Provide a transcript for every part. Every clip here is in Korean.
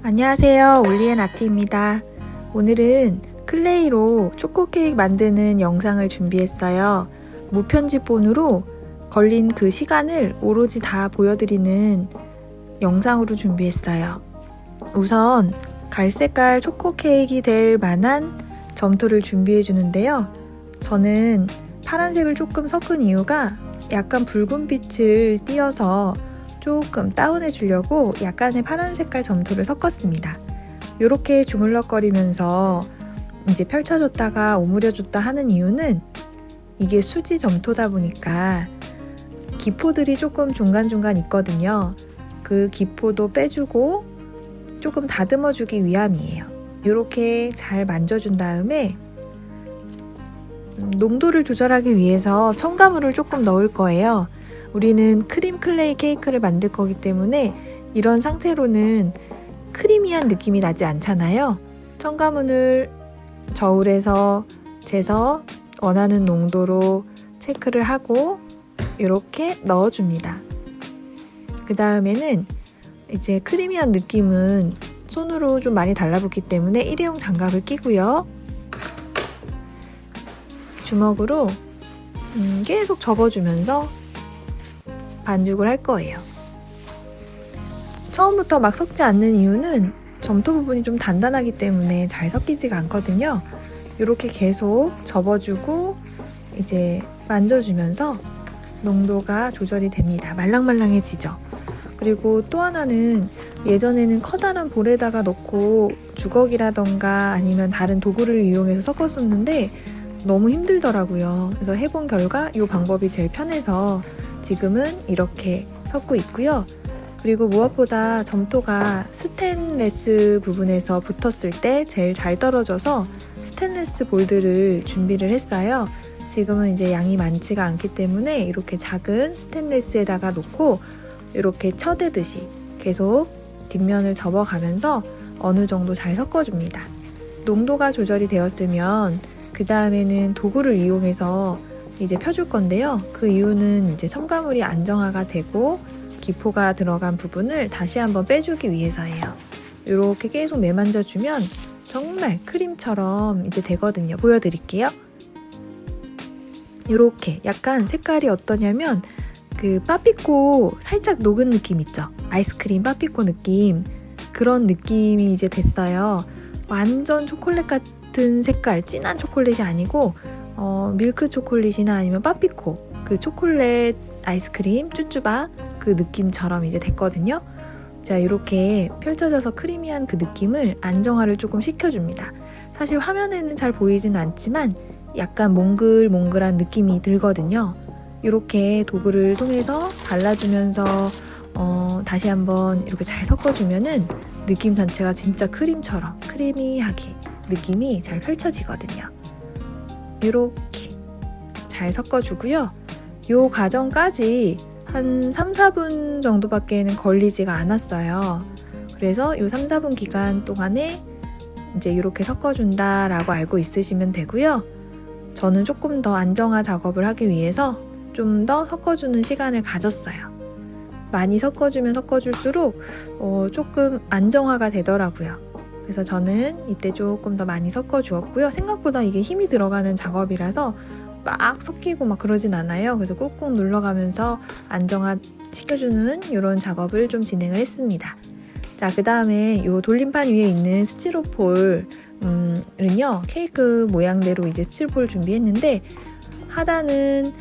안녕하세요, 올리앤 아트입니다. 오늘은 클레이로 초코 케이크 만드는 영상을 준비했어요. 무편집본으로 걸린 그 시간을 오로지 다 보여드리는 영상으로 준비했어요. 우선 갈색깔 초코 케이크가 될 만한 점토를 준비해 주는데요. 저는 파란색을 조금 섞은 이유가 약간 붉은 빛을 띄어서 조금 다운해 주려고 약간의 파란 색깔 점토를 섞었습니다. 이렇게 주물럭거리면서 이제 펼쳐줬다가 오므려줬다 하는 이유는 이게 수지 점토다 보니까 기포들이 조금 중간중간 있거든요. 그 기포도 빼주고 조금 다듬어주기 위함이에요. 이렇게 잘 만져준 다음에 농도를 조절하기 위해서 첨가물을 조금 넣을 거예요. 우리는 크림 클레이 케이크를 만들 거기 때문에 이런 상태로는 크리미한 느낌이 나지 않잖아요. 첨가물을 저울에서 재서 원하는 농도로 체크를 하고 이렇게 넣어줍니다. 그 다음에는 이제 크리미한 느낌은 손으로 좀 많이 달라붙기 때문에 일회용 장갑을 끼고요. 주먹으로 계속 접어주면서 반죽을 할 거예요. 처음부터 막 섞지 않는 이유는 점토 부분이 좀 단단하기 때문에 잘 섞이지가 않거든요. 이렇게 계속 접어주고 이제 만져주면서 농도가 조절이 됩니다. 말랑말랑해지죠. 그리고 또 하나는 예전에는 커다란 볼에다가 넣고 주걱이라던가 아니면 다른 도구를 이용해서 섞었었는데 너무 힘들더라고요. 그래서 해본 결과 이 방법이 제일 편해서 지금은 이렇게 섞고 있고요. 그리고 무엇보다 점토가 스테인레스 부분에서 붙었을 때 제일 잘 떨어져서 스테인레스 볼들을 준비를 했어요. 지금은 이제 양이 많지가 않기 때문에 이렇게 작은 스테인레스에다가 놓고 이렇게 쳐대듯이 계속 뒷면을 접어가면서 어느 정도 잘 섞어줍니다. 농도가 조절이 되었으면 그 다음에는 도구를 이용해서 이제 펴줄 건데요. 그 이유는 이제 첨가물이 안정화가 되고 기포가 들어간 부분을 다시 한번 빼주기 위해서예요. 이렇게 계속 매만져주면 정말 크림처럼 이제 되거든요. 보여드릴게요. 이렇게 약간 색깔이 어떠냐면 그 빠삐꼬 살짝 녹은 느낌 있죠? 아이스크림 빠삐꼬 느낌, 그런 느낌이 이제 됐어요. 완전 초콜릿 같은 색깔, 진한 초콜릿이 아니고 밀크 초콜릿이나 아니면 빠삐코, 그 초콜릿 아이스크림 쭈쭈바 그 느낌처럼 이제 됐거든요. 자, 이렇게 펼쳐져서 크리미한 그 느낌을 안정화를 조금 시켜줍니다. 사실 화면에는 잘 보이진 않지만 약간 몽글몽글한 느낌이 들거든요. 이렇게 도구를 통해서 발라주면서 다시 한번 이렇게 잘 섞어주면은 느낌 자체가 진짜 크림처럼 크리미하게 느낌이 잘 펼쳐지거든요. 이렇게 잘 섞어주고요. 이 과정까지 한 3-4분 정도밖에는 걸리지가 않았어요. 그래서 이 3-4분 기간 동안에 이제 이렇게 섞어준다라고 알고 있으시면 되고요. 저는 조금 더 안정화 작업을 하기 위해서 좀 더 섞어주는 시간을 가졌어요. 많이 섞어주면 섞어줄수록 조금 안정화가 되더라고요. 그래서 저는 이때 조금 더 많이 섞어주었고요. 생각보다 이게 힘이 들어가는 작업이라서 막 섞이고 막 그러진 않아요. 그래서 꾹꾹 눌러가면서 안정화 시켜주는 이런 작업을 좀 진행을 했습니다. 자, 그 다음에 이 돌림판 위에 있는 스티로폴 은요, 케이크 모양대로 이제 스티로폴 준비했는데 하단은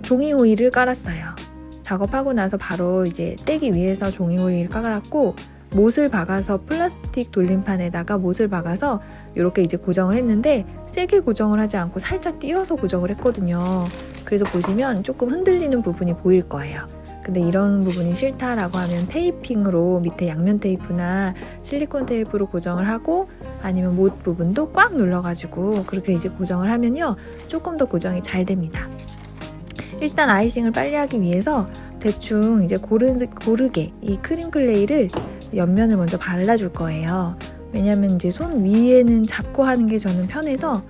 종이 호일을 깔았어요. 작업하고 나서 바로 이제 떼기 위해서 종이 호일을 깔았고 못을 박아서 플라스틱 돌림판에다가 못을 박아서 이렇게 이제 고정을 했는데 세게 고정을 하지 않고 살짝 띄워서 고정을 했거든요. 그래서 보시면 조금 흔들리는 부분이 보일 거예요. 근데 이런 부분이 싫다라고 하면 테이핑으로 밑에 양면 테이프나 실리콘 테이프로 고정을 하고 아니면 못 부분도 꽉 눌러가지고 그렇게 이제 고정을 하면요, 조금 더 고정이 잘 됩니다. 일단 아이싱을 빨리 하기 위해서 대충 이제 고르게 이 크림 클레이를 옆면을 먼저 발라줄 거예요. 왜냐면 이제 손 위에는 잡고 하는 게 저는 편해서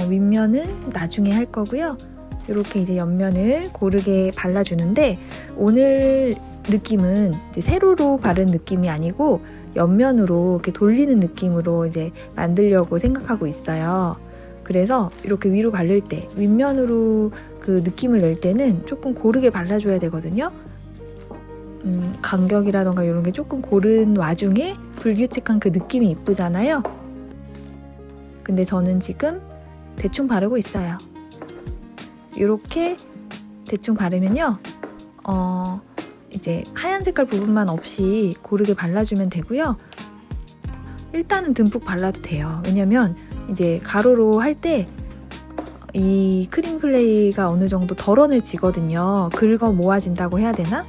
윗면은 나중에 할 거고요. 이렇게 이제 옆면을 고르게 발라주는데 오늘 느낌은 이제 세로로 바른 느낌이 아니고 옆면으로 이렇게 돌리는 느낌으로 이제 만들려고 생각하고 있어요. 그래서 이렇게 위로 바를 때, 윗면으로 그 느낌을 낼 때는 조금 고르게 발라줘야 되거든요. 간격이라던가 이런 게 조금 고른 와중에 불규칙한 그 느낌이 이쁘잖아요. 근데 저는 지금 대충 바르고 있어요. 이렇게 대충 바르면요, 이제 하얀 색깔 부분만 없이 고르게 발라주면 되고요. 일단은 듬뿍 발라도 돼요. 왜냐면 이제 가로로 할 때 이 크림 클레이가 어느 정도 덜어내지거든요. 긁어 모아진다고 해야 되나?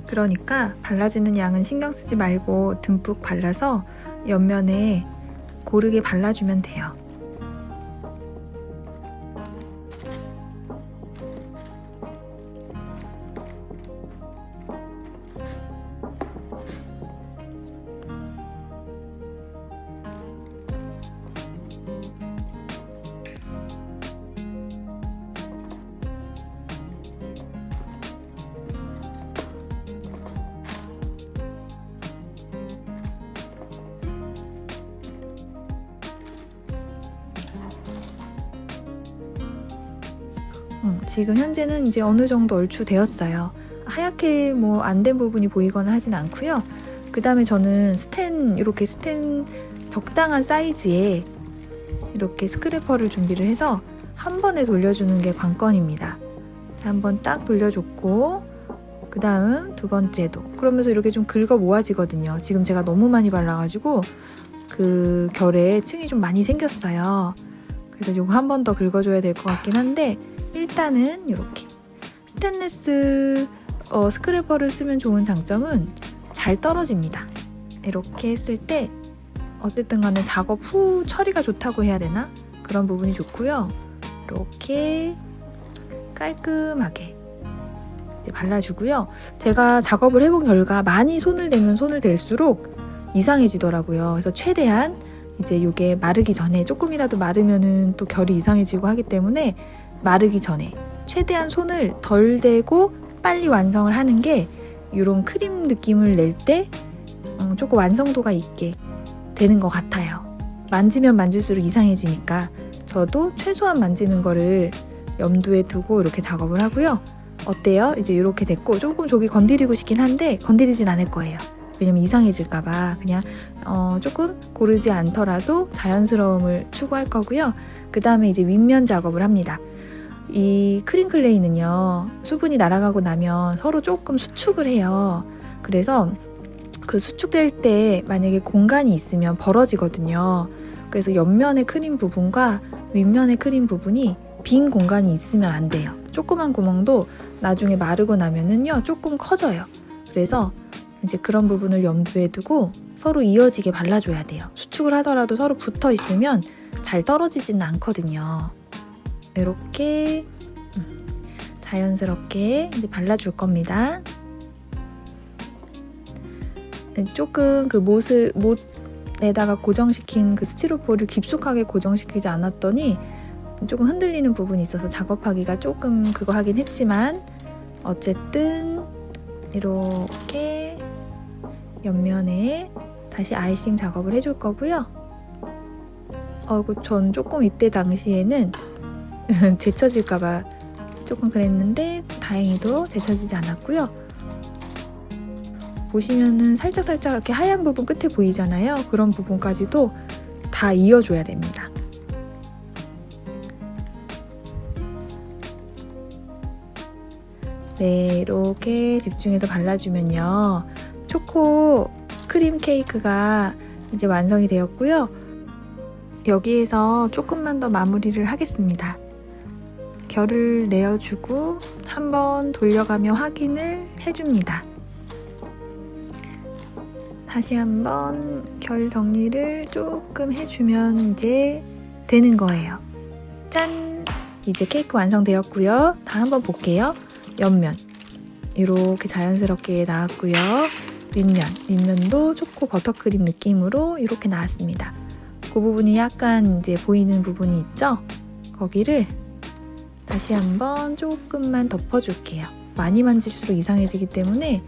그러니까 발라지는 양은 신경 쓰지 말고 듬뿍 발라서 옆면에 고르게 발라주면 돼요. 지금 현재는 이제 어느 정도 얼추 되었어요. 하얗게 뭐 안 된 부분이 보이거나 하진 않고요. 그 다음에 저는 이렇게 스텐 적당한 사이즈에 이렇게 스크래퍼를 준비를 해서 한 번에 돌려주는 게 관건입니다. 자, 한번 딱 돌려줬고, 그 다음 두 번째도. 그러면서 이렇게 좀 긁어 모아지거든요. 지금 제가 너무 많이 발라가지고 그 결에 층이 좀 많이 생겼어요. 그래서 이거 한 번 더 긁어줘야 될 것 같긴 한데, 일단은 이렇게 스테인리스 스크래퍼를 쓰면 좋은 장점은 잘 떨어집니다. 이렇게 했을 때 어쨌든 간에 작업 후 처리가 좋다고 해야 되나? 그런 부분이 좋고요. 이렇게 깔끔하게 이제 발라주고요. 제가 작업을 해본 결과 많이 손을 대면 손을 댈수록 이상해지더라고요. 그래서 최대한 이제 이게 마르기 전에, 조금이라도 마르면은 또 결이 이상해지고 하기 때문에 마르기 전에 최대한 손을 덜 대고 빨리 완성을 하는 게 이런 크림 느낌을 낼 때 조금 완성도가 있게 되는 것 같아요. 만지면 만질수록 이상해지니까 저도 최소한 만지는 거를 염두에 두고 이렇게 작업을 하고요. 어때요? 이제 이렇게 됐고, 조금 저기 건드리고 싶긴 한데 건드리진 않을 거예요. 왜냐면 이상해질까봐 그냥 조금 고르지 않더라도 자연스러움을 추구할 거고요. 그 다음에 이제 윗면 작업을 합니다. 이 크림 클레이는요, 수분이 날아가고 나면 서로 조금 수축을 해요. 그래서 그 수축될 때 만약에 공간이 있으면 벌어지거든요. 그래서 옆면의 크림 부분과 윗면의 크림 부분이 빈 공간이 있으면 안 돼요. 조그만 구멍도 나중에 마르고 나면은요, 조금 커져요. 그래서 이제 그런 부분을 염두에 두고 서로 이어지게 발라줘야 돼요. 수축을 하더라도 서로 붙어 있으면 잘 떨어지지는 않거든요. 이렇게 자연스럽게 이제 발라줄 겁니다. 조금 그 못에다가 고정시킨 그 스티로폴을 깊숙하게 고정시키지 않았더니 조금 흔들리는 부분이 있어서 작업하기가 조금 그거 하긴 했지만, 어쨌든 이렇게 옆면에 다시 아이싱 작업을 해줄 거고요. 전 조금 이때 당시에는 제쳐질까봐 조금 그랬는데 다행히도 제쳐지지 않았고요. 보시면은 살짝 이렇게 하얀 부분 끝에 보이잖아요. 그런 부분까지도 다 이어줘야 됩니다. 네, 이렇게 집중해서 발라주면요, 초코 크림 케이크가 이제 완성이 되었고요. 여기에서 조금만 더 마무리를 하겠습니다. 결을 내어주고 한번 돌려가며 확인을 해줍니다. 다시 한번 결 정리를 조금 해주면 이제 되는 거예요. 짠! 이제 케이크 완성되었고요. 다 한번 볼게요. 옆면 이렇게 자연스럽게 나왔고요. 윗면도 초코 버터크림 느낌으로 이렇게 나왔습니다. 그 부분이 약간 이제 보이는 부분이 있죠? 거기를 다시 한번 조금만 덮어줄게요. 많이 만질수록 이상해지기 때문에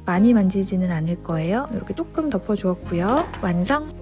많이 만지지는 않을 거예요. 이렇게 조금 덮어주었고요. 완성!